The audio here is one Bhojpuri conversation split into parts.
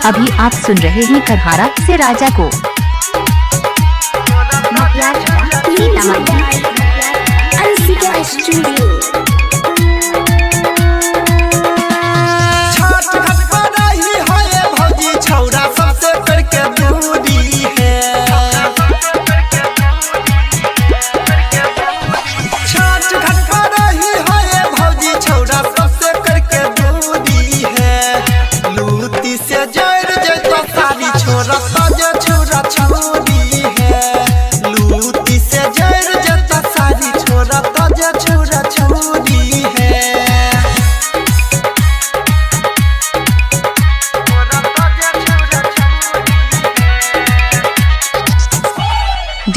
अभी आप सुन रहे हैं करहारा से राजा को।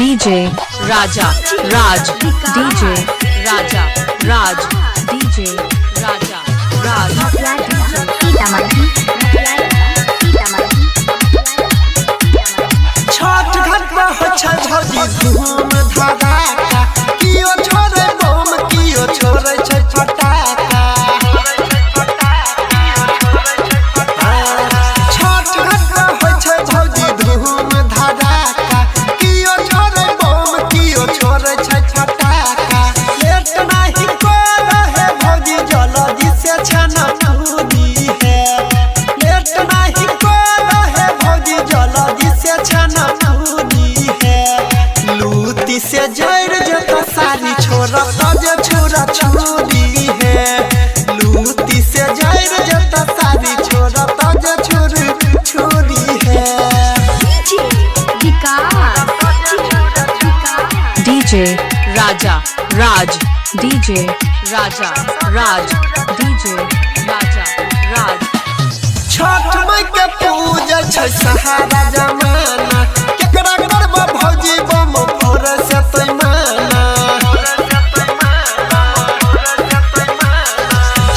डीजे राजा राज, डीजे राजा राज, डीजे राजा राज। छठ घाट में हो छै भौजी धूम धड़ाका, कियो छोड़े बम कियो छोड़े छै फटाका। छठ घाट में हो छै भौजी धूम धड़ाका, कियो छोड़े बम कियो छोड़े छै फटाका। लेट नहीं करे है भौजी जल्दी से छना पूरी है, लेट नहीं करे है भौजी जल्दी से छना पूरी है। लूटी से जड़ जता सारी छोरा ताजे छोरा छोरी है, लूटी से जड़ जता सारी छोरा ताजे छोरी छोरी है। डीजे राजा राज, डीजे राजा राज, डीजे राजा राज। छठ माई के पूजा छै सहारा जमाना, केकरा करबा भौजी बम फोड़े से तोय माना।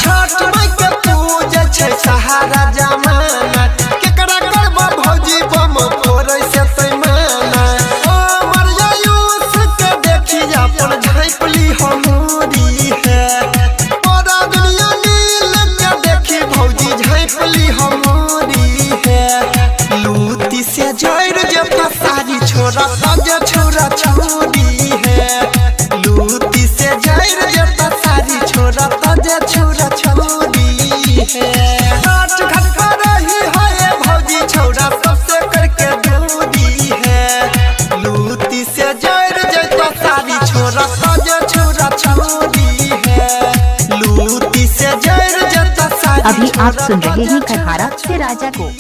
छठ माई के पूजा छै सहारा जमाना, केकरा करबा भौजी बम फोड़े से तोय माना। ओ मरियायूस के देखी अपन झाँपली हमूरी है, पूरा दुनिया नील के देखी भौजी झाँपली हमूरी है। लूटी से जड़ जता सारी छोरा ताजे छोरा छोरी है, लूटी से जड़ जता सारी छोरा ताजे छोरा छोरी है। घाट घाट पर रही है भौजी छोरा सबसे करके दूरी है, लूटी से जड़ जता सारी छोरा ताजे छोरा छोरी है, लूटी से जड़ जता सारी। अभी आप सुन रहे हैं करहारा से राजा को।